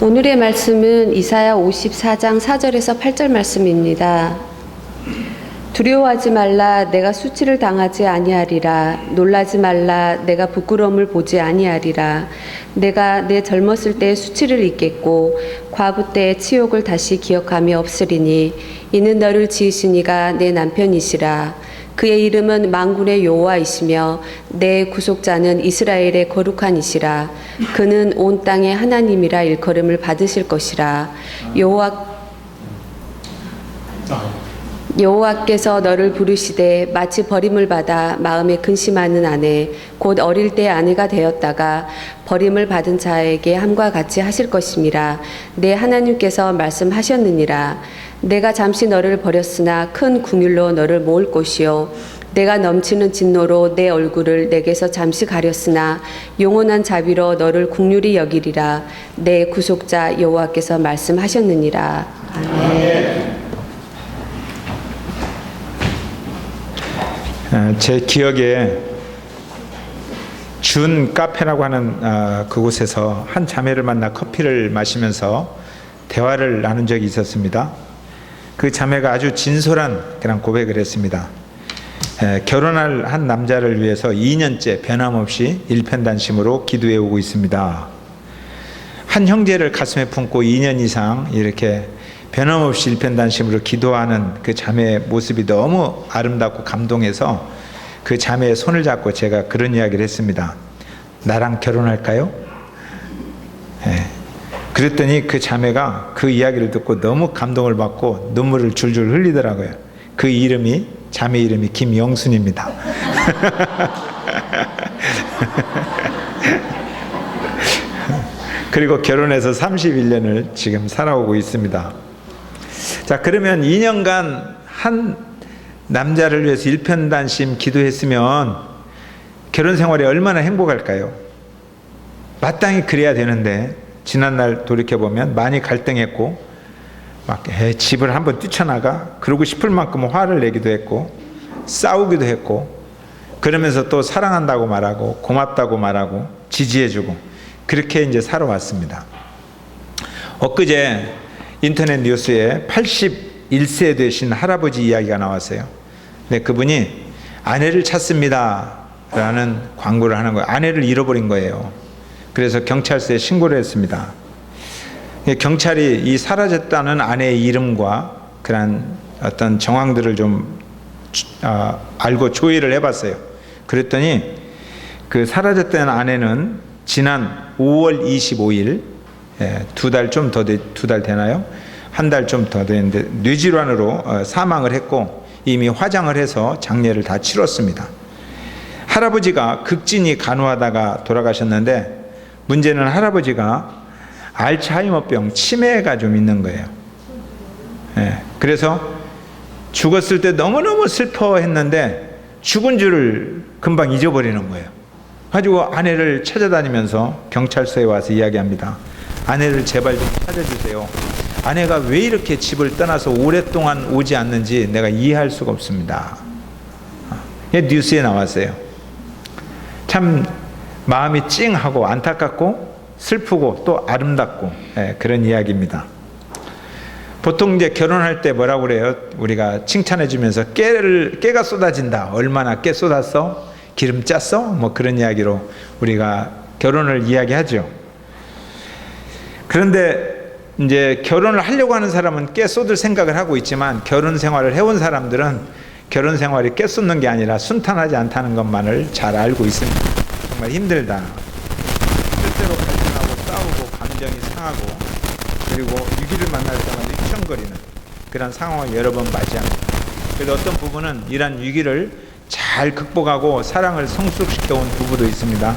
오늘의 말씀은 이사야 54장 4절에서 8절 말씀입니다. 두려워하지 말라, 내가 수치를 당하지 아니하리라. 놀라지 말라, 내가 부끄러움을 보지 아니하리라. 내가 내 젊었을 때의 수치를 잊겠고 과부 때의 치욕을 다시 기억함이 없으리니 이는 너를 지으신 이가 내 남편이시라. 그의 이름은 만군의 여호와이시며 내 구속자는 이스라엘의 거룩한 이시라. 그는 온 땅의 하나님이라 일컬음을 받으실 것이라. 여호와께서 너를 부르시되 마치 버림을 받아 마음에 근심하는 아내 곧 어릴 때 아내가 되었다가 버림을 받은 자에게 함과 같이 하실 것임이라. 내 하나님께서 말씀하셨느니라. 내가 잠시 너를 버렸으나 큰 긍휼로 너를 모을 것이요 내가 넘치는 진노로 내 얼굴을 내게서 잠시 가렸으나 영원한 자비로 너를 긍휼히 여기리라. 내 구속자 여호와께서 말씀하셨느니라. 아멘. 제 기억에 준 카페라고 하는 그곳에서 한 자매를 만나 커피를 마시면서 대화를 나눈 적이 있었습니다. 그 자매가 아주 진솔한 그런 고백을 했습니다. 결혼할 한 남자를 위해서 2년째 변함없이 일편단심으로 기도해 오고 있습니다. 한 형제를 가슴에 품고 2년 이상 이렇게 변함없이 일편단심으로 기도하는 그 자매의 모습이 너무 아름답고 감동해서 그 자매의 손을 잡고 제가 그런 이야기를 했습니다. 나랑 결혼할까요? 그랬더니 그 자매가 그 이야기를 듣고 너무 감동을 받고 눈물을 줄줄 흘리더라고요. 그 이름이, 자매 이름이 김영순입니다. 그리고 결혼해서 31년을 지금 살아오고 있습니다. 자, 그러면 2년간 한 남자를 위해서 일편단심 기도했으면 결혼 생활이 얼마나 행복할까요? 마땅히 그래야 되는데 지난날 돌이켜보면 많이 갈등했고 막 집을 한번 뛰쳐나가 그러고 싶을 만큼 화를 내기도 했고 싸우기도 했고 그러면서 또 사랑한다고 말하고 고맙다고 말하고 지지해주고 그렇게 이제 살아왔습니다. 엊그제 인터넷 뉴스에 81세 되신 할아버지 이야기가 나왔어요. 근데 그분이 아내를 찾습니다 라는 광고를 하는 거예요. 아내를 잃어버린 거예요. 그래서 경찰서에 신고를 했습니다. 경찰이 이 사라졌다는 아내의 이름과 그런 어떤 정황들을 좀 알고 조회를 해봤어요. 그랬더니 그 사라졌다는 아내는 지난 5월 25일 두 달 되나요? 한 달 좀 더 됐는데 뇌질환으로 사망을 했고 이미 화장을 해서 장례를 다 치렀습니다. 할아버지가 극진히 간호하다가 돌아가셨는데 문제는 할아버지가 알츠하이머병 치매가 좀 있는 거예요. 그래서 죽었을 때 너무너무 슬퍼했는데 죽은 줄을 금방 잊어버리는 거예요. 가지고 아내를 찾아다니면서 경찰서에 와서 이야기합니다. 아내를 제발 좀 찾아주세요. 아내가 왜 이렇게 집을 떠나서 오랫동안 오지 않는지 내가 이해할 수가 없습니다. 뉴스에 나왔어요. 참 마음이 찡하고 안타깝고 슬프고 또 아름답고 그런 이야기입니다. 보통 이제 결혼할 때 뭐라고 그래요? 우리가 칭찬해 주면서 깨가 쏟아진다. 얼마나 깨 쏟았어? 기름 짰어? 뭐 그런 이야기로 우리가 결혼을 이야기하죠. 그런데 이제 결혼을 하려고 하는 사람은 깨 쏟을 생각을 하고 있지만 결혼 생활을 해온 사람들은 결혼 생활이 깨 쏟는 게 아니라 순탄하지 않다는 것만을 잘 알고 있습니다. 정말 힘들다. 실제로 갈등하고 싸우고 감정이 상하고 그리고 위기를 만날 때마다 휘청거리는 그런 상황을 여러 번 맞이합니다. 그래서 어떤 부부는 이러한 위기를 잘 극복하고 사랑을 성숙시켜온 부부도 있습니다.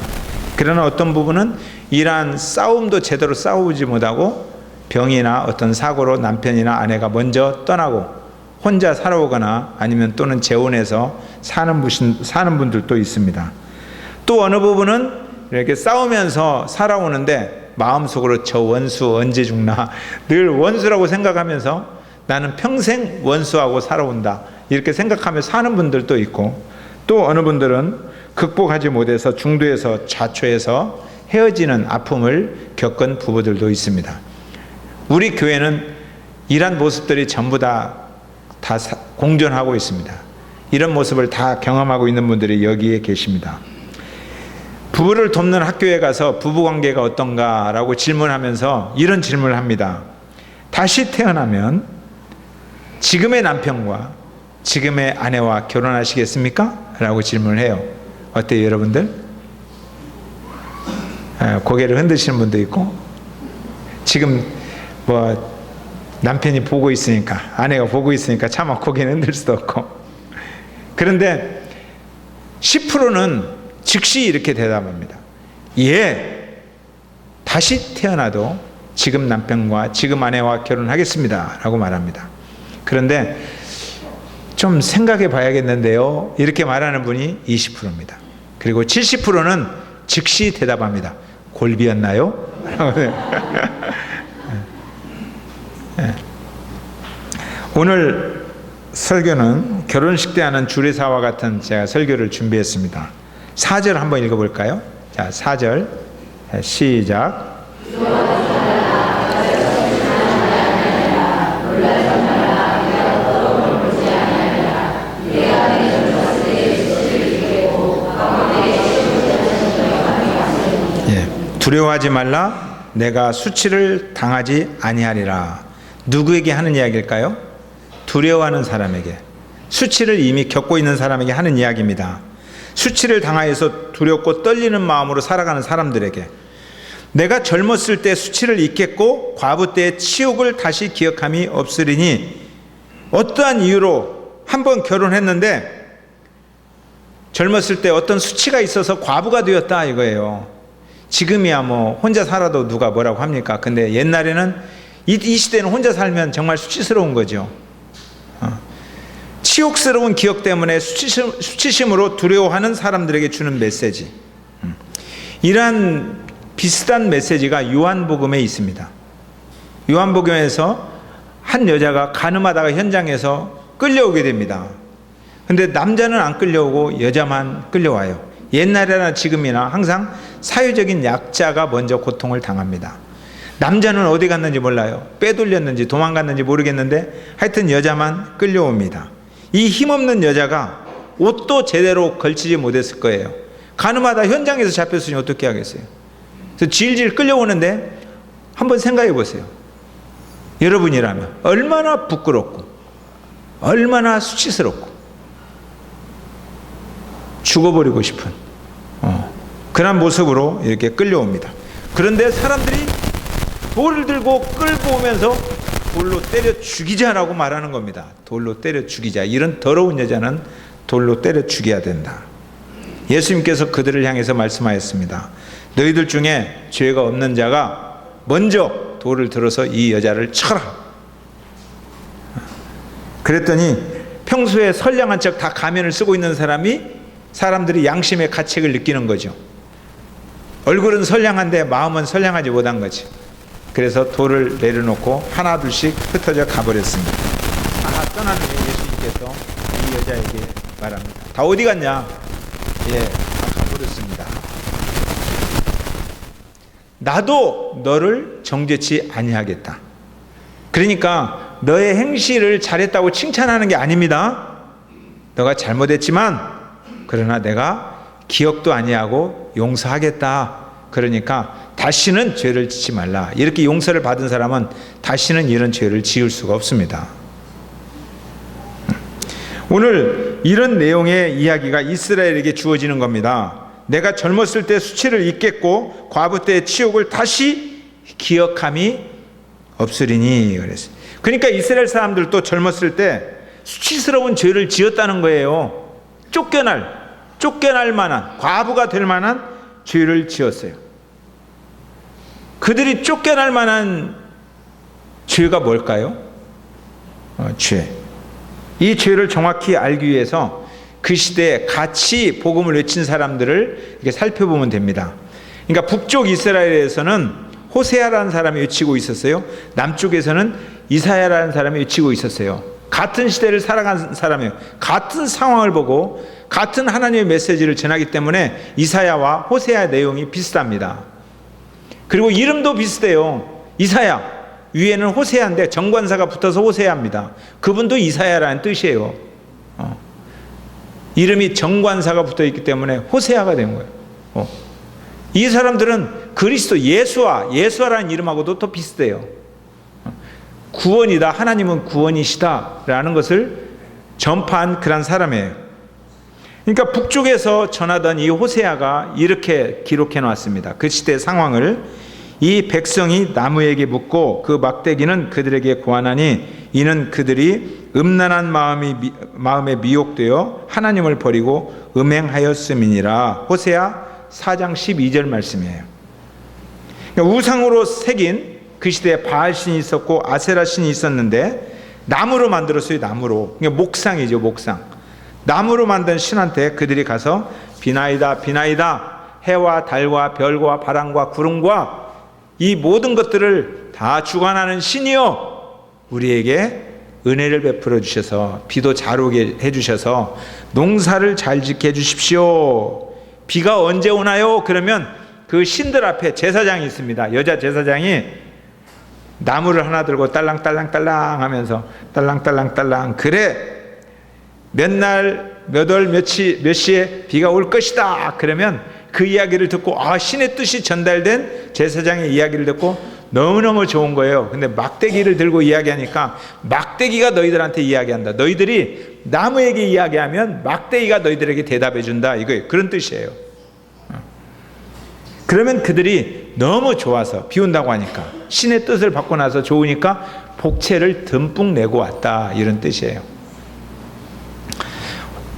그러나 어떤 부부는 이러한 싸움도 제대로 싸우지 못하고 병이나 어떤 사고로 남편이나 아내가 먼저 떠나고 혼자 살아오거나 아니면 또는 재혼해서 사는 분들도 있습니다. 또 어느 부분은 이렇게 싸우면서 살아오는데 마음속으로 저 원수 언제 죽나 늘 원수라고 생각하면서 나는 평생 원수하고 살아온다 이렇게 생각하며 사는 분들도 있고 또 어느 분들은 극복하지 못해서 중도에서 자초해서 헤어지는 아픔을 겪은 부부들도 있습니다. 우리 교회는 이런 모습들이 전부 다 공존하고 있습니다. 이런 모습을 다 경험하고 있는 분들이 여기에 계십니다. 부부를 돕는 학교에 가서 부부관계가 어떤가라고 질문하면서 이런 질문을 합니다. 다시 태어나면 지금의 남편과 지금의 아내와 결혼하시겠습니까? 라고 질문을 해요. 어때요, 여러분들? 고개를 흔드시는 분도 있고, 지금 남편이 보고 있으니까, 아내가 보고 있으니까 차마 고개는 흔들 수도 없고. 그런데 10%는 즉시 이렇게 대답합니다. 예, 다시 태어나도 지금 남편과 지금 아내와 결혼하겠습니다 라고 말합니다. 그런데 좀 생각해 봐야겠는데요, 이렇게 말하는 분이 20%입니다. 그리고 70%는 즉시 대답합니다. 골비였나요? 오늘 설교는 결혼식 때 하는 주례사와 같은 제가 설교를 준비했습니다. 4절 한번 읽어볼까요? 자, 4절 시작. 두려워하지 말라, 내가 수치를 당하지 아니하리라. 누구에게 하는 이야기일까요? 두려워하는 사람에게, 수치를 이미 겪고 있는 사람에게 하는 이야기입니다. 수치를 당하여서 두렵고 떨리는 마음으로 살아가는 사람들에게, 내가 젊었을 때 수치를 잊겠고 과부 때의 치욕을 다시 기억함이 없으리니, 어떠한 이유로 한번 결혼했는데 젊었을 때 어떤 수치가 있어서 과부가 되었다 이거예요. 지금이야 혼자 살아도 누가 뭐라고 합니까? 근데 옛날에는 이 시대는 혼자 살면 정말 수치스러운 거죠. 치욕스러운 기억 때문에 수치심으로 두려워하는 사람들에게 주는 메시지, 이러한 비슷한 메시지가 요한복음에 있습니다. 요한복음에서 한 여자가 간음하다가 현장에서 끌려오게 됩니다. 근데 남자는 안 끌려오고 여자만 끌려와요. 옛날이나 지금이나 항상 사회적인 약자가 먼저 고통을 당합니다. 남자는 어디 갔는지 몰라요. 빼돌렸는지 도망갔는지 모르겠는데 하여튼 여자만 끌려옵니다. 이 힘없는 여자가 옷도 제대로 걸치지 못했을 거예요. 간음하다 현장에서 잡혔으니 어떻게 하겠어요? 그래서 질질 끌려오는데 한번 생각해 보세요. 여러분이라면 얼마나 부끄럽고 얼마나 수치스럽고 죽어버리고 싶은 그런 모습으로 이렇게 끌려옵니다. 그런데 사람들이 돌을 들고 끌고 오면서 돌로 때려 죽이자라고 말하는 겁니다. 돌로 때려 죽이자. 이런 더러운 여자는 돌로 때려 죽여야 된다. 예수님께서 그들을 향해서 말씀하였습니다. 너희들 중에 죄가 없는 자가 먼저 돌을 들어서 이 여자를 쳐라. 그랬더니 평소에 선량한 척 다 가면을 쓰고 있는 사람들이 양심의 가책을 느끼는 거죠. 얼굴은 선량한데 마음은 선량하지 못한 거지. 그래서 돌을 내려놓고 하나 둘씩 흩어져 가버렸습니다. 하나 떠나는 예수님께서 이 여자에게 말합니다. 다 어디 갔냐? 예, 다 가버렸습니다. 나도 너를 정죄치 아니하겠다. 그러니까 너의 행실을 잘했다고 칭찬하는 게 아닙니다. 너가 잘못했지만 그러나 내가 기억도 아니하고 용서하겠다. 그러니까 다시는 죄를 짓지 말라. 이렇게 용서를 받은 사람은 다시는 이런 죄를 지을 수가 없습니다. 오늘 이런 내용의 이야기가 이스라엘에게 주어지는 겁니다. 내가 젊었을 때 수치를 잊겠고 과부 때의 치욕을 다시 기억함이 없으리니 그랬어요. 그러니까 이스라엘 사람들도 젊었을 때 수치스러운 죄를 지었다는 거예요. 쫓겨날 만한, 과부가 될 만한 죄를 지었어요. 그들이 쫓겨날 만한 죄가 뭘까요? 죄. 이 죄를 정확히 알기 위해서 그 시대에 같이 복음을 외친 사람들을 이렇게 살펴보면 됩니다. 그러니까 북쪽 이스라엘에서는 호세아라는 사람이 외치고 있었어요. 남쪽에서는 이사야라는 사람이 외치고 있었어요. 같은 시대를 살아간 사람이에요. 같은 상황을 보고 같은 하나님의 메시지를 전하기 때문에 이사야와 호세아 내용이 비슷합니다. 그리고 이름도 비슷해요. 이사야. 위에는 호세아인데 정관사가 붙어서 호세아입니다. 그분도 이사야라는 뜻이에요. 이름이 정관사가 붙어 있기 때문에 호세아가 된 거예요. 이 사람들은 그리스도 예수아라는 이름하고도 또 비슷해요. 구원이다, 하나님은 구원이시다라는 것을 전파한 그런 사람이에요. 그러니까 북쪽에서 전하던 이 호세아가 이렇게 기록해 놨습니다. 그 시대 상황을. 이 백성이 나무에게 묻고 그 막대기는 그들에게 고하나니 이는 그들이 음란한 마음에 미혹되어 하나님을 버리고 음행하였음이니라. 호세아 4장 12절 말씀이에요. 그러니까 우상으로 새긴 그 시대에 바알신이 있었고 아세라 신이 있었는데 나무로 만들었어요. 나무로. 그러니까 목상이죠. 목상. 나무로 만든 신한테 그들이 가서 비나이다 비나이다, 해와 달과 별과 바람과 구름과 이 모든 것들을 다 주관하는 신이여, 우리에게 은혜를 베풀어 주셔서 비도 잘 오게 해주셔서 농사를 잘 짓게 해주십시오. 비가 언제 오나요? 그러면 그 신들 앞에 제사장이 있습니다. 여자 제사장이 나무를 하나 들고 딸랑딸랑딸랑 하면서 딸랑딸랑딸랑, 그래 몇 날 몇 월 몇 시에 비가 올 것이다. 그러면 그 이야기를 듣고 신의 뜻이 전달된 제사장의 이야기를 듣고 너무너무 좋은 거예요. 근데 막대기를 들고 이야기하니까 막대기가 너희들한테 이야기한다. 너희들이 나무에게 이야기하면 막대기가 너희들에게 대답해 준다. 이거예요. 그런 뜻이에요. 그러면 그들이 너무 좋아서, 비 온다고 하니까 신의 뜻을 받고 나서 좋으니까 복채를 듬뿍 내고 왔다. 이런 뜻이에요.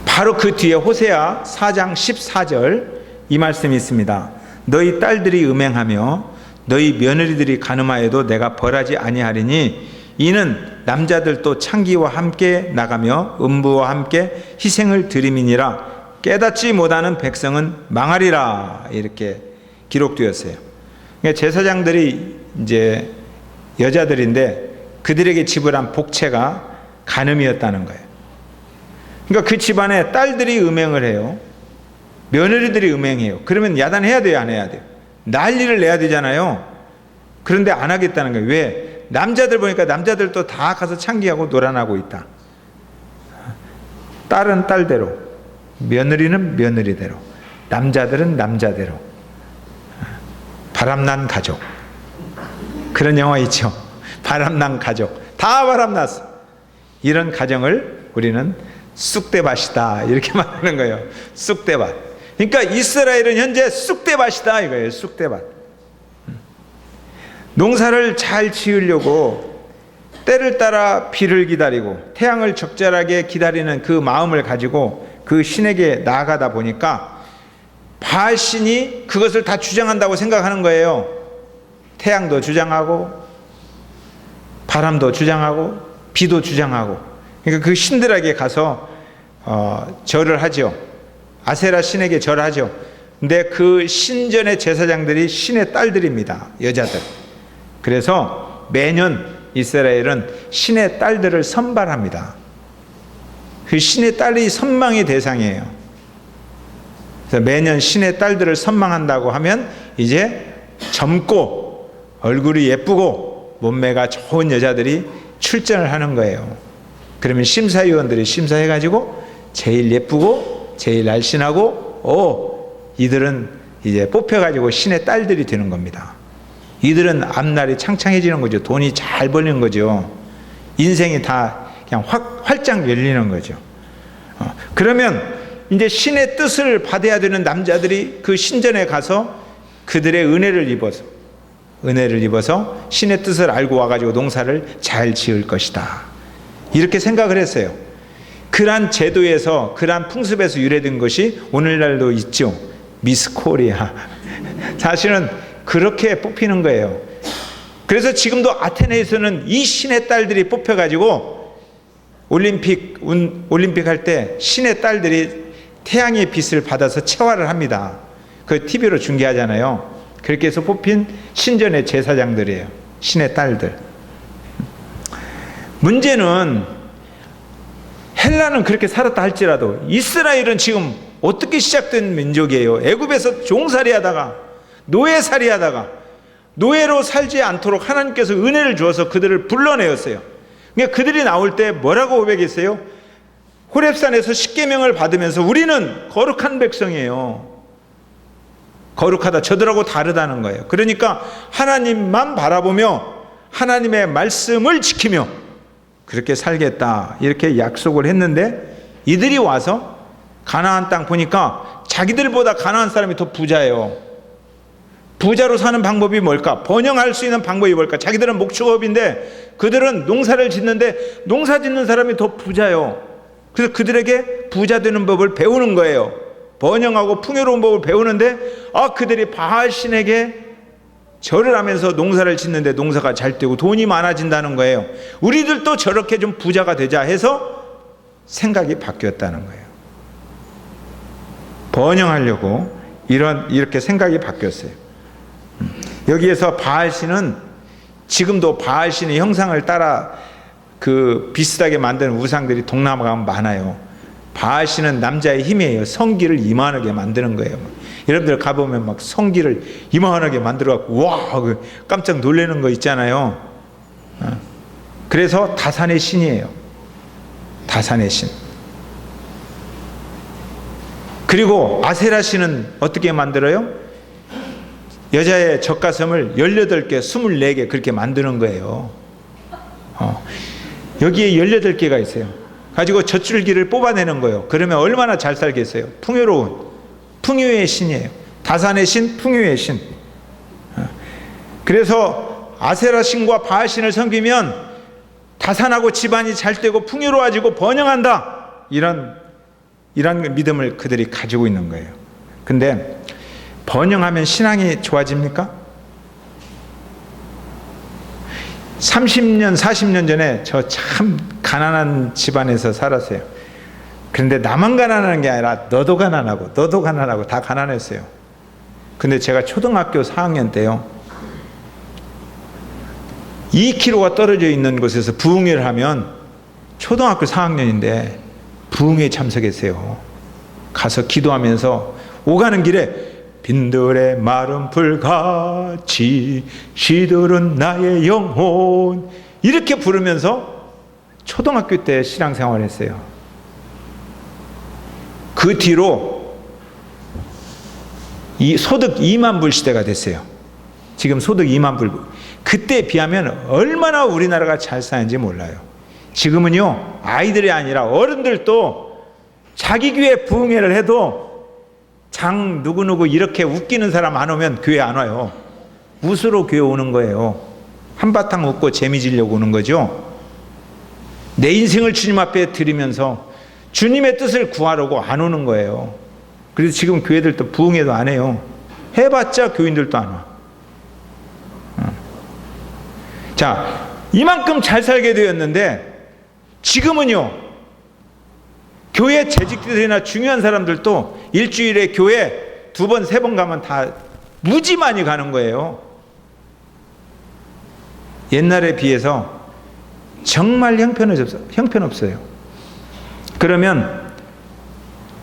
바로 그 뒤에 호세아 4장 14절 이 말씀이 있습니다. 너희 딸들이 음행하며 너희 며느리들이 간음하여도 내가 벌하지 아니하리니 이는 남자들도 창기와 함께 나가며 음부와 함께 희생을 드림이니라. 깨닫지 못하는 백성은 망하리라. 이렇게 기록되었어요. 그러니까 제사장들이 이제 여자들인데 그들에게 지불한 복채가 간음이었다는 거예요. 그러니까 그 집안에 딸들이 음행을 해요. 며느리들이 음행해요. 그러면 야단해야 돼요, 안 해야 돼요? 난리를 내야 되잖아요. 그런데 안 하겠다는 거예요. 왜? 남자들 보니까 남자들도 다 가서 창기하고 놀아나고 있다. 딸은 딸대로, 며느리는 며느리대로, 남자들은 남자대로. 바람난 가족. 그런 영화 있죠. 바람난 가족. 다 바람났어. 이런 가정을 우리는 쑥대밭이다. 이렇게 말하는 거예요. 쑥대밭. 그러니까 이스라엘은 현재 쑥대밭이다. 이거예요. 쑥대밭. 농사를 잘 지으려고 때를 따라 비를 기다리고 태양을 적절하게 기다리는 그 마음을 가지고 그 신에게 나아가다 보니까 바알신이 그것을 다 주장한다고 생각하는 거예요. 태양도 주장하고 바람도 주장하고 비도 주장하고. 그러니까 그 신들에게 가서 절을 하죠. 아세라 신에게 절하죠. 근데 그 신전의 제사장들이 신의 딸들입니다. 여자들. 그래서 매년 이스라엘은 신의 딸들을 선발합니다. 그 신의 딸이 선망의 대상이에요. 그래서 매년 신의 딸들을 선망한다고 하면 이제 젊고 얼굴이 예쁘고 몸매가 좋은 여자들이 출전을 하는 거예요. 그러면 심사위원들이 심사해가지고 제일 예쁘고 제일 날씬하고 이들은 이제 뽑혀가지고 신의 딸들이 되는 겁니다. 이들은 앞날이 창창해지는 거죠. 돈이 잘 벌리는 거죠. 인생이 다 그냥 활짝 열리는 거죠. 그러면 이제 신의 뜻을 받아야 되는 남자들이 그 신전에 가서 그들의 은혜를 입어서 신의 뜻을 알고 와가지고 농사를 잘 지을 것이다. 이렇게 생각을 했어요. 그러한 제도에서, 그러한 풍습에서 유래된 것이 오늘날도 있죠. 미스 코리아. 사실은 그렇게 뽑히는 거예요. 그래서 지금도 아테네에서는 이 신의 딸들이 뽑혀가지고 올림픽 할 때 신의 딸들이 태양의 빛을 받아서 체화를 합니다. 그 TV로 중계하잖아요. 그렇게 해서 뽑힌 신전의 제사장들이에요. 신의 딸들. 문제는 헬라는 그렇게 살았다 할지라도 이스라엘은 지금 어떻게 시작된 민족이에요. 애굽에서 종살이 하다가 노예살이 하다가 노예로 살지 않도록 하나님께서 은혜를 주어서 그들을 불러내었어요. 그러니까 그들이 나올 때 뭐라고 고백했어요? 호렙산에서 십계명을 받으면서 우리는 거룩한 백성이에요. 거룩하다, 저들하고 다르다는 거예요. 그러니까 하나님만 바라보며 하나님의 말씀을 지키며 그렇게 살겠다, 이렇게 약속을 했는데, 이들이 와서 가나안 땅 보니까 자기들보다 가나안 사람이 더 부자예요. 부자로 사는 방법이 뭘까? 번영할 수 있는 방법이 뭘까? 자기들은 목축업인데 그들은 농사를 짓는데 농사 짓는 사람이 더 부자요. 그래서 그들에게 부자 되는 법을 배우는 거예요. 번영하고 풍요로운 법을 배우는데, 그들이 바알신에게 절을 하면서 농사를 짓는데 농사가 잘 되고 돈이 많아진다는 거예요. 우리들도 저렇게 좀 부자가 되자 해서 생각이 바뀌었다는 거예요. 번영하려고 이렇게 생각이 바뀌었어요. 여기에서 바알신은 지금도 바알신의 형상을 따라 비슷하게 만드는 우상들이 동남아가 많아요. 바알신은 남자의 힘이에요. 성기를 이만하게 만드는 거예요. 여러분들 가보면 막 성기를 이만하게 만들어갖고 와, 깜짝 놀라는 거 있잖아요. 그래서 다산의 신이에요. 다산의 신. 그리고 아세라 신은 어떻게 만들어요? 여자의 젖가슴을 18개, 24개 그렇게 만드는 거예요. 여기에 18개가 있어요. 가지고 젖줄기를 뽑아내는 거예요. 그러면 얼마나 잘 살겠어요. 풍요의 신이에요. 다산의 신, 풍요의 신. 그래서 아세라 신과 바알 신을 섬기면 다산하고 집안이 잘 되고 풍요로워지고 번영한다, 이런 믿음을 그들이 가지고 있는 거예요. 근데 번영하면 신앙이 좋아집니까? 30년, 40년 전에 저 참 가난한 집안에서 살았어요. 그런데 나만 가난한 게 아니라 너도 가난하고 다 가난했어요. 근데 제가 초등학교 4학년 때요, 2km가 떨어져 있는 곳에서 부흥회를 하면, 초등학교 4학년인데 부흥회에 참석했어요. 가서 기도하면서 오가는 길에 빈들의 마른 불같이 시들은 나의 영혼, 이렇게 부르면서 초등학교 때 신앙생활을 했어요. 그 뒤로 이 소득 2만 불 시대가 됐어요. 지금 소득 2만 불. 그때에 비하면 얼마나 우리나라가 잘 사는지 몰라요. 지금은요, 아이들이 아니라 어른들도 자기 교회 부흥회를 해도 장 누구누구 이렇게 웃기는 사람 안 오면 교회 안 와요. 웃으러 교회 오는 거예요. 한바탕 웃고 재미지려고 오는 거죠. 내 인생을 주님 앞에 드리면서 주님의 뜻을 구하려고 안 오는 거예요. 그래서 지금 교회들도 부흥회도 안 해요. 해봤자 교인들도 안 와. 자, 이만큼 잘 살게 되었는데 지금은요, 교회 재직들이나 중요한 사람들도 일주일에 교회 2번, 3번 가면 다 무지 많이 가는 거예요. 옛날에 비해서 정말 형편없어요. 그러면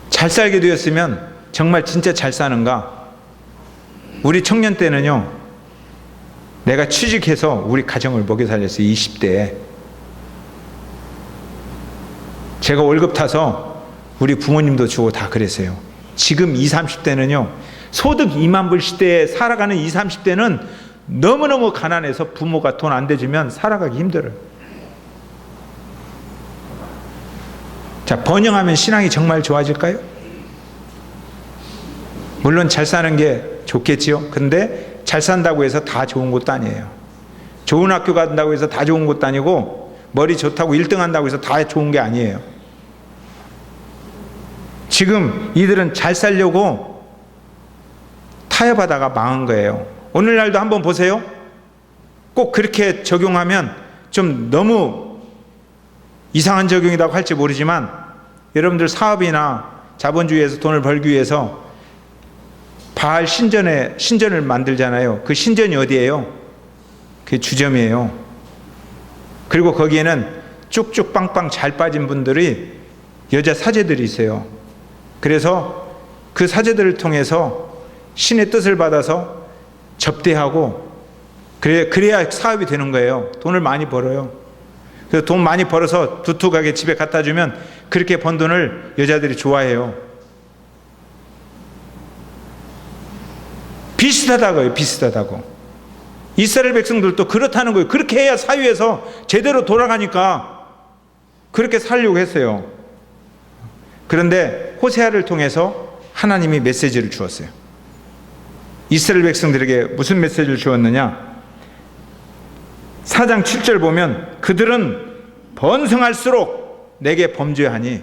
잘 살게 되었으면 정말 진짜 잘 사는가? 우리 청년 때는요, 내가 취직해서 우리 가정을 먹여 살렸어요. 20대에 제가 월급 타서 우리 부모님도 주고 다 그랬어요. 지금 20, 30대는요, 소득 2만 불 시대에 살아가는 20, 30대는 너무너무 가난해서 부모가 돈 안 대주면 살아가기 힘들어요. 자, 번영하면 신앙이 정말 좋아질까요? 물론 잘 사는 게 좋겠지요. 근데 잘 산다고 해서 다 좋은 것도 아니에요. 좋은 학교 간다고 해서 다 좋은 것도 아니고, 머리 좋다고 1등 한다고 해서 다 좋은 게 아니에요. 지금 이들은 잘 살려고 타협하다가 망한 거예요. 오늘날도 한번 보세요. 꼭 그렇게 적용하면 좀 너무 이상한 적용이라고 할지 모르지만, 여러분들 사업이나 자본주의에서 돈을 벌기 위해서 바알 신전을 만들잖아요. 그 신전이 어디예요? 그게 주점이에요. 그리고 거기에는 쭉쭉 빵빵 잘 빠진 분들이 여자 사제들이 있어요. 그래서 그 사제들을 통해서 신의 뜻을 받아서 접대하고 그래야 사업이 되는 거예요. 돈을 많이 벌어요. 그래서 돈 많이 벌어서 두툼하게 집에 갖다 주면 그렇게 번 돈을 여자들이 좋아해요. 비슷하다고요. 비슷하다고. 이스라엘 백성들도 그렇다는 거예요. 그렇게 해야 사회에서 제대로 돌아가니까 그렇게 살려고 했어요. 그런데 호세아를 통해서 하나님이 메시지를 주었어요. 이스라엘 백성들에게 무슨 메시지를 주었느냐? 4장 7절 보면 그들은 번성할수록 내게 범죄하니,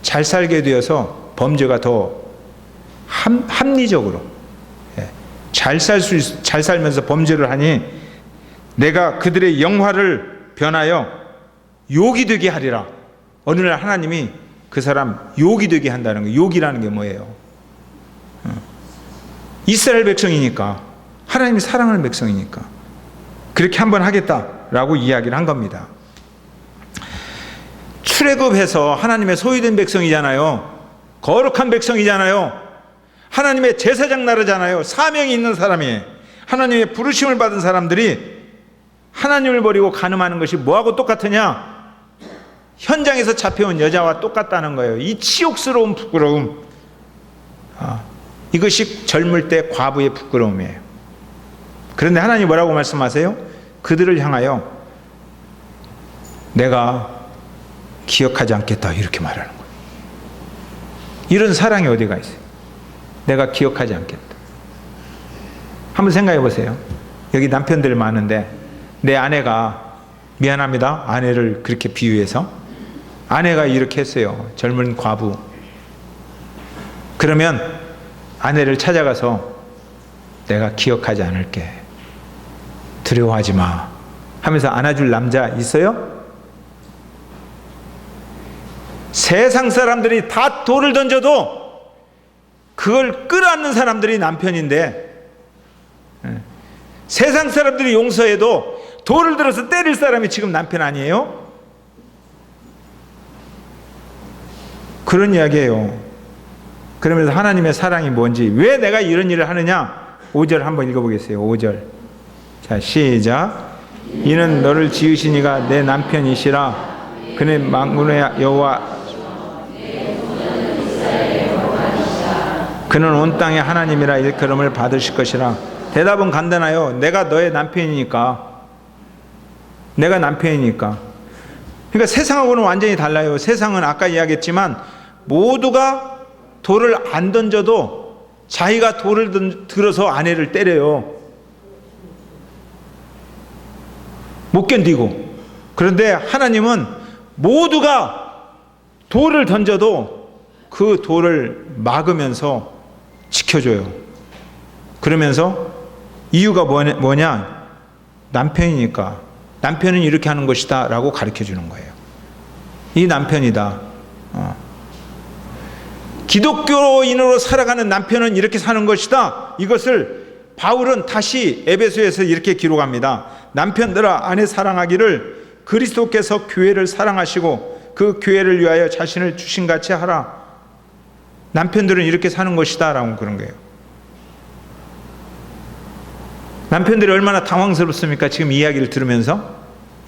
잘 살게 되어서 범죄가 더 합리적으로 잘 살면서 범죄를 하니 내가 그들의 영화를 변하여 욕이 되게 하리라. 어느 날 하나님이 그 사람 욕이 되게 한다는 거예요. 욕이라는 게 뭐예요? 이스라엘 백성이니까, 하나님이 사랑하는 백성이니까 그렇게 한번 하겠다라고 이야기를 한 겁니다. 출애굽해서 하나님의 소유된 백성이잖아요. 거룩한 백성이잖아요. 하나님의 제사장 나라잖아요. 사명이 있는 사람이, 하나님의 부르심을 받은 사람들이 하나님을 버리고 간음하는 것이 뭐하고 똑같으냐? 현장에서 잡혀온 여자와 똑같다는 거예요. 이 치욕스러운 부끄러움, 이것이 젊을 때 과부의 부끄러움이에요. 그런데 하나님 뭐라고 말씀하세요? 그들을 향하여 내가 기억하지 않겠다, 이렇게 말하는 거예요. 이런 사랑이 어디가 있어요? 내가 기억하지 않겠다. 한번 생각해 보세요. 여기 남편들 많은데 내 아내가, 미안합니다, 아내를 그렇게 비유해서, 아내가 이렇게 했어요. 젊은 과부. 그러면 아내를 찾아가서 내가 기억하지 않을게, 두려워하지 마 하면서 안아줄 남자 있어요? 세상 사람들이 다 돌을 던져도 그걸 끌어안는 사람들이 남편인데, 세상 사람들이 용서해도 돌을 들어서 때릴 사람이 지금 남편 아니에요? 그런 이야기예요. 그러면서 하나님의 사랑이 뭔지, 왜 내가 이런 일을 하느냐? 5절 한번 읽어보겠어요. 5절. 자, 시작. 이는 너를 지으신 이가 내 남편이시라. 그는 만군의 여호와, 그는 온 땅의 하나님이라 일컬음을 받으실 것이라. 대답은 간단해요. 내가 너의 남편이니까. 내가 남편이니까. 그러니까 세상하고는 완전히 달라요. 세상은 아까 이야기했지만 모두가 돌을 안 던져도 자기가 돌을 들어서 아내를 때려요. 못 견디고. 그런데 하나님은 모두가 돌을 던져도 그 돌을 막으면서 지켜줘요. 그러면서 이유가 뭐냐? 남편이니까. 남편은 이렇게 하는 것이다 라고 가르쳐 주는 거예요. 이 남편이다. 기독교인으로 살아가는 남편은 이렇게 사는 것이다. 이것을 바울은 다시 에베소에서 이렇게 기록합니다. 남편들아, 아내 사랑하기를 그리스도께서 교회를 사랑하시고 그 교회를 위하여 자신을 주신 같이 하라. 남편들은 이렇게 사는 것이다 라고 그런 거예요. 남편들이 얼마나 당황스럽습니까? 지금 이야기를 들으면서.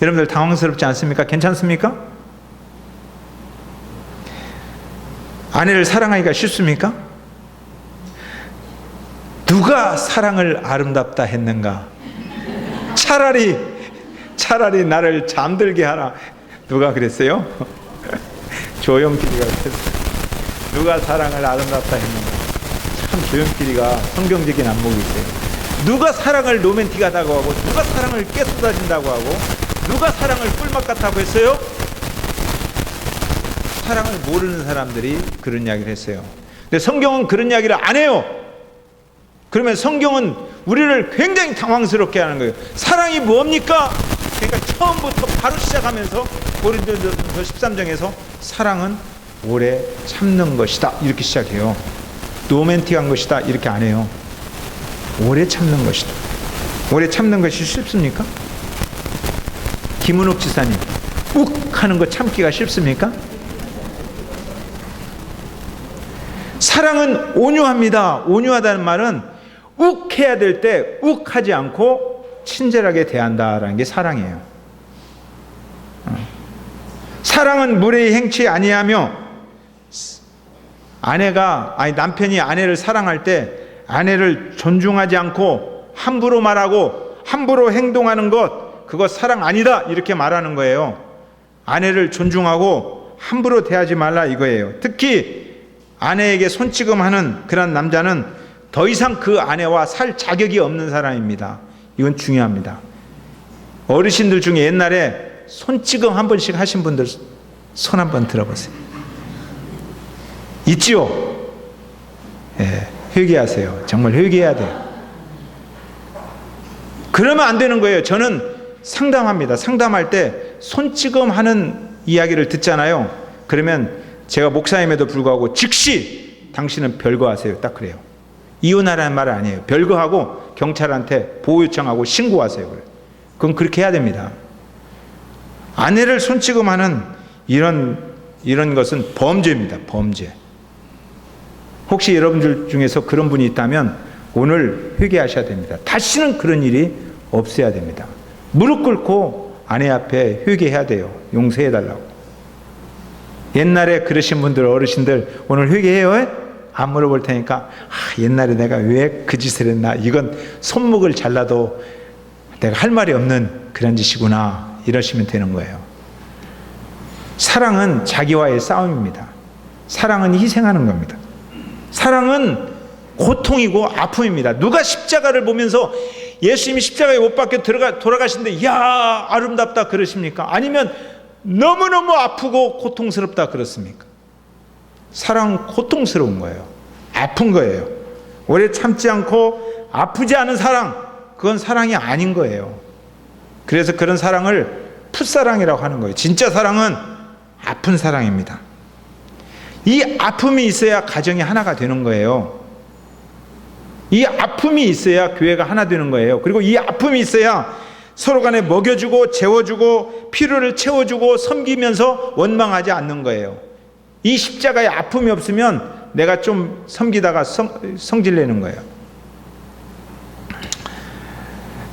여러분들 당황스럽지 않습니까? 괜찮습니까? 아내를 사랑하기가 쉽습니까? 누가 사랑을 아름답다 했는가? 차라리 나를 잠들게 하라. 누가 그랬어요? 조영길이가 그랬어요. 누가 사랑을 아름답다 했는가? 참 조영길이가 성경적인 안목이 있어요. 누가 사랑을 로맨틱하다고 하고, 누가 사랑을 깨쏟아진다고 하고, 누가 사랑을 꿀맛 같다고 했어요? 사랑을 모르는 사람들이 그런 이야기를 했어요. 근데 성경은 그런 이야기를 안 해요. 그러면 성경은 우리를 굉장히 당황스럽게 하는 거예요. 사랑이 뭡니까? 그러니까 처음부터 바로 시작하면서 고린도전서 13장에서 사랑은 오래 참는 것이다 이렇게 시작해요. 로맨틱한 것이다 이렇게 안 해요. 오래 참는 것이다. 오래 참는 것이 쉽습니까? 김은옥 지사님, 욱 하는 거 참기가 쉽습니까? 사랑은 온유합니다. 온유하다는 말은 욱 해야 될 때 욱 하지 않고 친절하게 대한다라는 게 사랑이에요. 사랑은 무례히 행치 아니하며, 남편이 아내를 사랑할 때 아내를 존중하지 않고 함부로 말하고 함부로 행동하는 것, 그거 사랑 아니다 이렇게 말하는 거예요. 아내를 존중하고 함부로 대하지 말라 이거예요. 특히 아내에게 손찌검하는 그런 남자는 더 이상 그 아내와 살 자격이 없는 사람입니다. 이건 중요합니다. 어르신들 중에 옛날에 손찌검 한 번씩 하신 분들 손 한번 들어보세요. 있지요? 예, 회개하세요. 정말 회개해야 돼요. 그러면 안 되는 거예요. 저는 상담합니다. 상담할 때 손찌검하는 이야기를 듣잖아요. 그러면 제가 목사임에도 불구하고 즉시 당신은 별거하세요. 딱 그래요. 이혼하라는 말 아니에요. 별거하고 경찰한테 보호 요청하고 신고하세요. 그럼 그렇게 해야 됩니다. 아내를 손찌검하는 이런 것은 범죄입니다. 범죄. 혹시 여러분들 중에서 그런 분이 있다면 오늘 회개하셔야 됩니다. 다시는 그런 일이 없어야 됩니다. 무릎 ቁ꿇고 아내 앞에 회개해야 돼요. 용서해달라고. 옛날에 그러신 분들, 어르신들 오늘 회개해요? 안 물어볼 테니까 옛날에 내가 왜 그 짓을 했나, 이건 손목을 잘라도 내가 할 말이 없는 그런 짓이구나, 이러시면 되는 거예요. 사랑은 자기와의 싸움입니다. 사랑은 희생하는 겁니다. 사랑은 고통이고 아픔입니다. 누가 십자가를 보면서 예수님이 십자가에 못 박혀 돌아가시는데 이야 아름답다 그러십니까? 아니면 너무너무 아프고 고통스럽다 그렇습니까? 사랑은 고통스러운 거예요. 아픈 거예요. 오래 참지 않고 아프지 않은 사랑, 그건 사랑이 아닌 거예요. 그래서 그런 사랑을 풋사랑이라고 하는 거예요. 진짜 사랑은 아픈 사랑입니다. 이 아픔이 있어야 가정이 하나가 되는 거예요. 이 아픔이 있어야 교회가 하나 되는 거예요. 그리고 이 아픔이 있어야 서로 간에 먹여주고 재워주고 필요를 채워주고 섬기면서 원망하지 않는 거예요. 이 십자가에 아픔이 없으면 내가 좀 섬기다가 성질내는 거예요.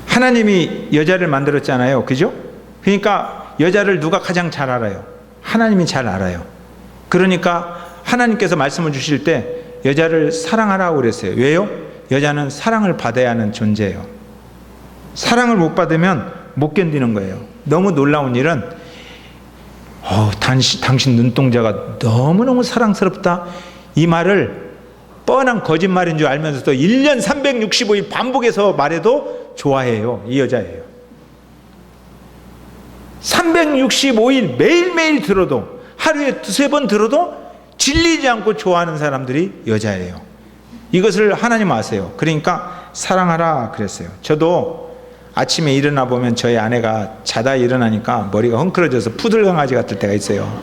하나님이 여자를 만들었잖아요. 그죠? 그러니까 여자를 누가 가장 잘 알아요? 하나님이 잘 알아요. 그러니까 하나님께서 말씀을 주실 때 여자를 사랑하라고 그랬어요. 왜요? 여자는 사랑을 받아야 하는 존재예요. 사랑을 못 받으면 못 견디는 거예요. 너무 놀라운 일은 당신 눈동자가 너무너무 사랑스럽다, 이 말을 뻔한 거짓말인 줄 알면서도 1년 365일 반복해서 말해도 좋아해요. 이 여자예요. 365일 매일매일 들어도, 하루에 두세 번 들어도 질리지 않고 좋아하는 사람들이 여자예요. 이것을 하나님 아세요. 그러니까 사랑하라 그랬어요. 저도 아침에 일어나 보면 저희 아내가 자다 일어나니까 머리가 헝클어져서 푸들강아지 같을 때가 있어요.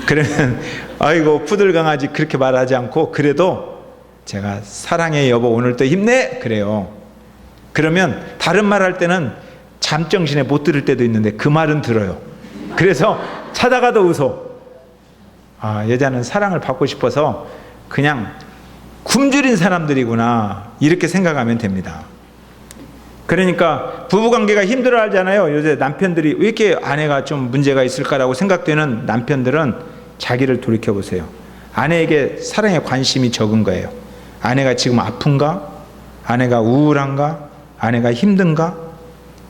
그러면 아이고 푸들강아지 그렇게 말하지 않고, 그래도 제가 사랑해 여보 오늘 또 힘내 그래요. 그러면 다른 말 할 때는 잠정신에 못 들을 때도 있는데 그 말은 들어요. 그래서 자다가도 웃어. 여자는 사랑을 받고 싶어서 그냥 굶주린 사람들이구나, 이렇게 생각하면 됩니다. 그러니까 부부관계가 힘들어 하잖아요. 요새 남편들이 왜 이렇게 아내가 좀 문제가 있을까라고 생각되는 남편들은 자기를 돌이켜보세요. 아내에게 사랑에 관심이 적은 거예요. 아내가 지금 아픈가? 아내가 우울한가? 아내가 힘든가?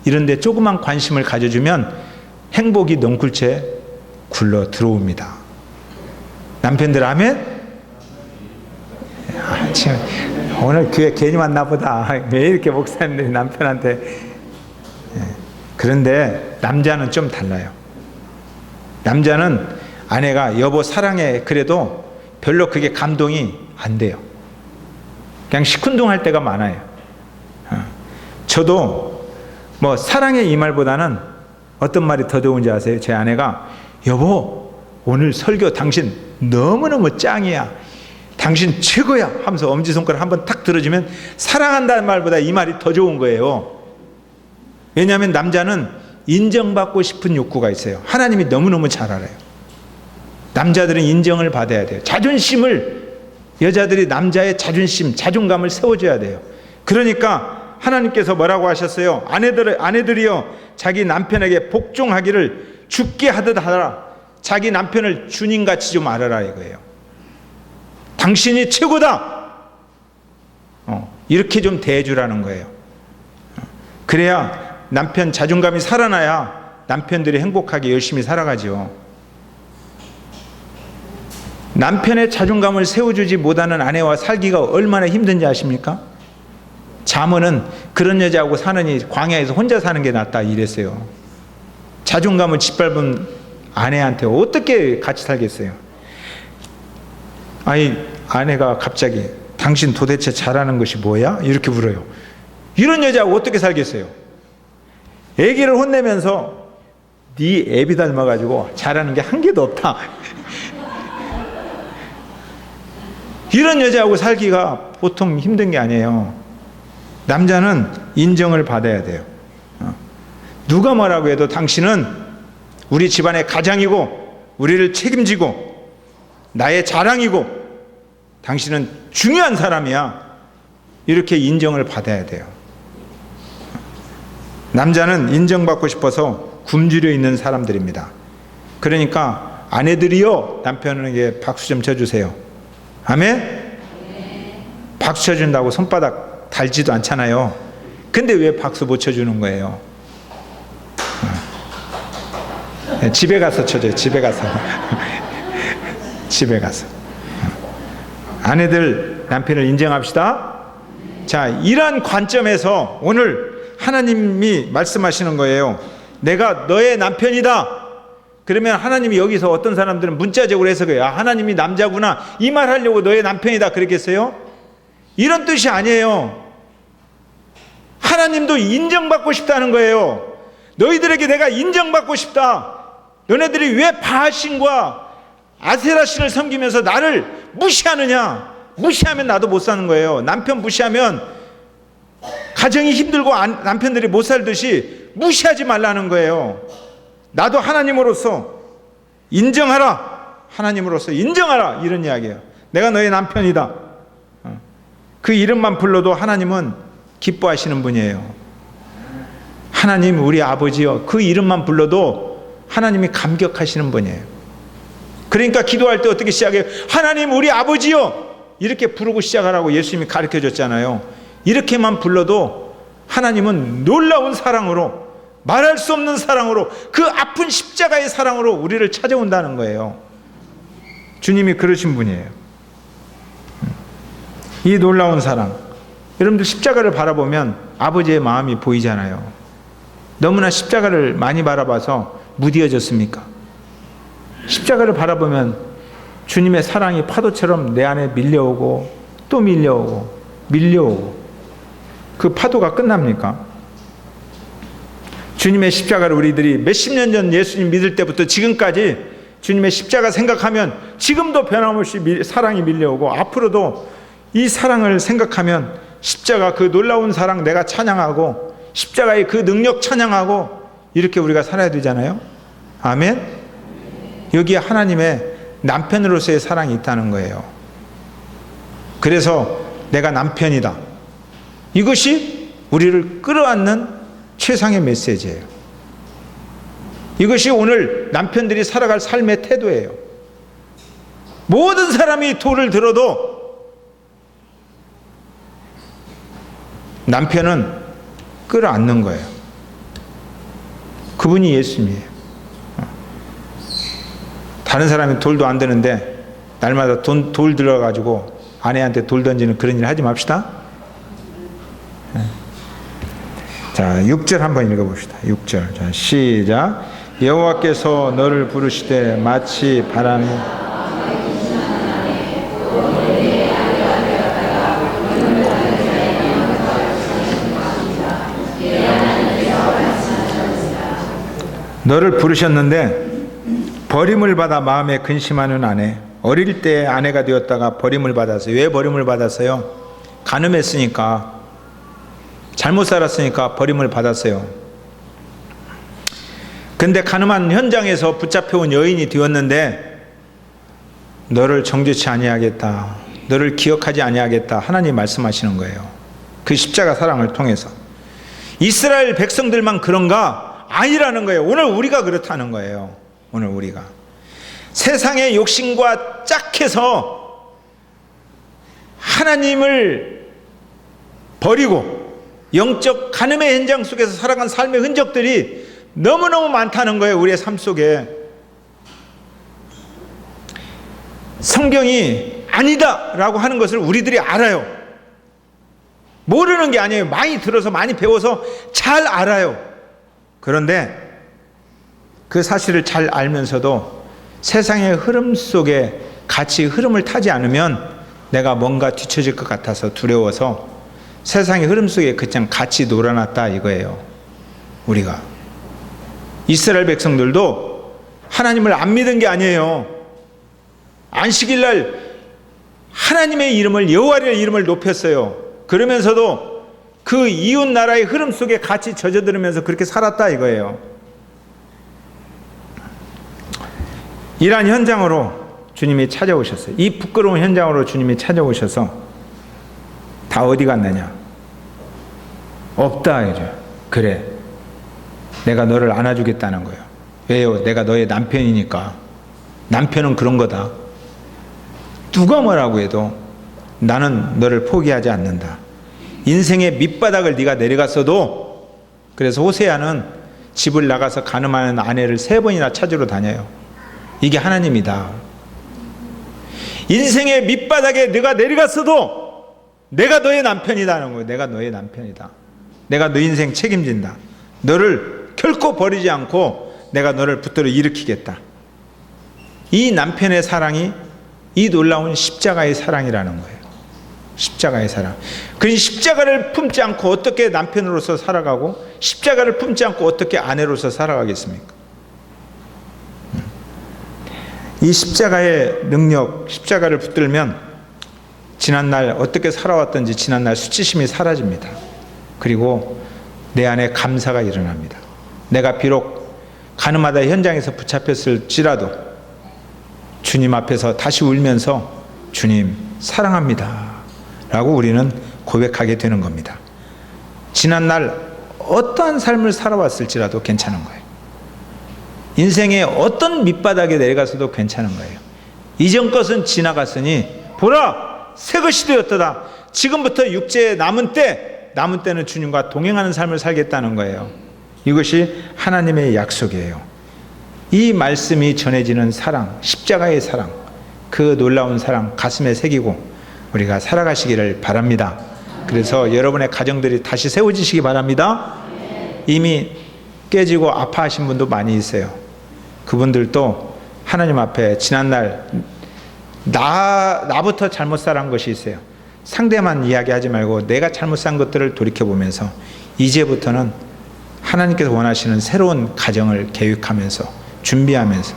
이런데 조그만 관심을 가져주면 행복이 넝쿨채 굴러 들어옵니다. 남편들 아멘? 오늘 교회 괜히 왔나 보다. 왜 이렇게 목사님들이 남편한테. 그런데 남자는 좀 달라요. 남자는 아내가 여보 사랑해 그래도 별로 그게 감동이 안 돼요. 그냥 시큰둥할 때가 많아요. 저도 뭐 사랑해 이 말보다는 어떤 말이 더 좋은지 아세요? 제 아내가 여보 오늘 설교 당신 너무너무 짱이야, 당신 최고야 하면서 엄지손가락 한번 탁 들어주면 사랑한다는 말보다 이 말이 더 좋은 거예요. 왜냐하면 남자는 인정받고 싶은 욕구가 있어요. 하나님이 너무너무 잘 알아요. 남자들은 인정을 받아야 돼요. 자존심을 여자들이 남자의 자존심, 자존감을 세워줘야 돼요. 그러니까 하나님께서 뭐라고 하셨어요? 아내들이여 자기 남편에게 복종하기를 죽게 하듯 하라. 자기 남편을 주님같이 좀 알아라 이거예요. 당신이 최고다. 이렇게 좀 대해주라는 거예요. 그래야 남편 자존감이 살아나야 남편들이 행복하게 열심히 살아가죠. 남편의 자존감을 세워주지 못하는 아내와 살기가 얼마나 힘든지 아십니까? 잠언은 그런 여자하고 사느니 광야에서 혼자 사는 게 낫다 이랬어요. 자존감을 짓밟은 아내한테 어떻게 같이 살겠어요? 아내가 갑자기 당신 도대체 잘하는 것이 뭐야? 이렇게 물어요. 이런 여자하고 어떻게 살겠어요? 애기를 혼내면서 네 애비 닮아가지고 잘하는 게 한 개도 없다. 이런 여자하고 살기가 보통 힘든 게 아니에요. 남자는 인정을 받아야 돼요. 누가 뭐라고 해도 당신은 우리 집안의 가장이고 우리를 책임지고 나의 자랑이고 당신은 중요한 사람이야. 이렇게 인정을 받아야 돼요. 남자는 인정받고 싶어서 굶주려 있는 사람들입니다. 그러니까 아내들이요 남편에게 박수 좀 쳐주세요. 아멘? 박수 쳐준다고 손바닥 달지도 않잖아요. 근데 왜 박수 못 쳐주는 거예요? 집에 가서 쳐줘요. 집에 가서. 집에 가서. 아내들 남편을 인정합시다. 자, 이런 관점에서 오늘 하나님이 말씀하시는 거예요. 내가 너의 남편이다. 그러면 하나님이 여기서 어떤 사람들은 문자적으로 해석해요. 하나님이 남자구나 이 말 하려고 너의 남편이다 그랬겠어요? 이런 뜻이 아니에요. 하나님도 인정받고 싶다는 거예요. 너희들에게 내가 인정받고 싶다. 너네들이 왜 바알신과 아세라신을 섬기면서 나를 무시하느냐? 무시하면 나도 못 사는 거예요. 남편 무시하면 가정이 힘들고 남편들이 못 살듯이 무시하지 말라는 거예요. 나도 하나님으로서 인정하라. 하나님으로서 인정하라. 이런 이야기예요. 내가 너의 남편이다. 그 이름만 불러도 하나님은 기뻐하시는 분이에요. 하나님 우리 아버지요. 그 이름만 불러도 하나님이 감격하시는 분이에요. 그러니까 기도할 때 어떻게 시작해요? 하나님 우리 아버지요. 이렇게 부르고 시작하라고 예수님이 가르쳐 줬잖아요. 이렇게만 불러도 하나님은 놀라운 사랑으로 말할 수 없는 사랑으로 그 아픈 십자가의 사랑으로 우리를 찾아온다는 거예요. 주님이 그러신 분이에요. 이 놀라운 사랑. 여러분들 십자가를 바라보면 아버지의 마음이 보이잖아요. 너무나 십자가를 많이 바라봐서 무디어졌습니까? 십자가를 바라보면 주님의 사랑이 파도처럼 내 안에 밀려오고 또 밀려오고 밀려오고 그 파도가 끝납니까? 주님의 십자가를 우리들이 몇십 년 전 예수님 믿을 때부터 지금까지 주님의 십자가 생각하면 지금도 변함없이 사랑이 밀려오고 앞으로도 이 사랑을 생각하면 십자가 그 놀라운 사랑 내가 찬양하고 십자가의 그 능력 찬양하고 이렇게 우리가 살아야 되잖아요. 아멘? 여기에 하나님의 남편으로서의 사랑이 있다는 거예요. 그래서 내가 남편이다. 이것이 우리를 끌어안는 최상의 메시지예요. 이것이 오늘 남편들이 살아갈 삶의 태도예요. 모든 사람이 돌을 들어도 남편은 끌어안는 거예요. 그분이 예수님이에요. 다른 사람이 돌도 안 드는데 날마다 돌 들어가지고 아내한테 돌 던지는 그런 일 하지 맙시다. 자, 6절 한번 읽어봅시다. 6절. 자, 시작. 여호와께서 너를 부르시되 마치 바람이 너를 부르셨는데 버림을 받아 마음에 근심하는 아내. 어릴 때 아내가 되었다가 버림을 받았어요. 왜 버림을 받았어요? 간음했으니까, 잘못 살았으니까 버림을 받았어요. 근데 간음한 현장에서 붙잡혀온 여인이 되었는데 너를 정죄치 아니하겠다. 너를 기억하지 아니하겠다. 하나님 말씀하시는 거예요. 그 십자가 사랑을 통해서. 이스라엘 백성들만 그런가? 아니라는 거예요. 오늘 우리가 그렇다는 거예요. 오늘 우리가. 세상의 욕심과 짝해서 하나님을 버리고 영적 간음의 현장 속에서 살아간 삶의 흔적들이 너무너무 많다는 거예요. 우리의 삶 속에. 성경이 아니다 라고 하는 것을 우리들이 알아요. 모르는 게 아니에요. 많이 들어서 많이 배워서 잘 알아요. 그런데 그 사실을 잘 알면서도 세상의 흐름 속에 같이 흐름을 타지 않으면 내가 뭔가 뒤처질 것 같아서 두려워서 세상의 흐름 속에 그냥 같이 놀아놨다 이거예요. 우리가. 이스라엘 백성들도 하나님을 안 믿은 게 아니에요. 안식일날 하나님의 이름을, 여호와의 이름을 높였어요. 그러면서도 그 이웃 나라의 흐름 속에 같이 젖어들으면서 그렇게 살았다 이거예요. 이러한 현장으로 주님이 찾아오셨어요. 이 부끄러운 현장으로 주님이 찾아오셔서 다 어디 갔느냐? 없다 이래. 그래. 내가 너를 안아주겠다는 거예요. 왜요? 내가 너의 남편이니까. 남편은 그런 거다. 누가 뭐라고 해도 나는 너를 포기하지 않는다. 인생의 밑바닥을 네가 내려갔어도. 그래서 호세아는 집을 나가서 간음하는 아내를 3번이나 찾으러 다녀요. 이게 하나님이다. 인생의 밑바닥에 네가 내려갔어도 내가 너의 남편이다는 거예요. 내가 너의 남편이다. 내가 너 인생 책임진다. 너를 결코 버리지 않고 내가 너를 붙들어 일으키겠다. 이 남편의 사랑이 이 놀라운 십자가의 사랑이라는 거예요. 십자가의 사랑. 그 십자가를 품지 않고 어떻게 남편으로서 살아가고 십자가를 품지 않고 어떻게 아내로서 살아가겠습니까? 이 십자가의 능력, 십자가를 붙들면 지난날 어떻게 살아왔던지 지난날 수치심이 사라집니다. 그리고 내 안에 감사가 일어납니다. 내가 비록 가늠하다 현장에서 붙잡혔을지라도 주님 앞에서 다시 울면서 주님 사랑합니다 라고 우리는 고백하게 되는 겁니다. 지난날 어떠한 삶을 살아왔을지라도 괜찮은 거예요. 인생의 어떤 밑바닥에 내려가서도 괜찮은 거예요. 이전 것은 지나갔으니 보라 새 것이 되었도다. 지금부터 육체에 남은 때는 주님과 동행하는 삶을 살겠다는 거예요. 이것이 하나님의 약속이에요. 이 말씀이 전해지는 사랑, 십자가의 사랑, 그 놀라운 사랑 가슴에 새기고 우리가 살아가시기를 바랍니다. 그래서 여러분의 가정들이 다시 세워지시기 바랍니다. 이미 깨지고 아파하신 분도 많이 있어요. 그분들도 하나님 앞에 지난날 나부터 잘못 살아온 것이 있어요. 상대만 이야기하지 말고 내가 잘못 산 것들을 돌이켜보면서 이제부터는 하나님께서 원하시는 새로운 가정을 계획하면서 준비하면서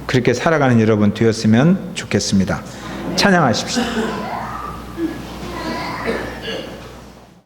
그렇게 살아가는 여러분 되었으면 좋겠습니다. 찬양하십시오.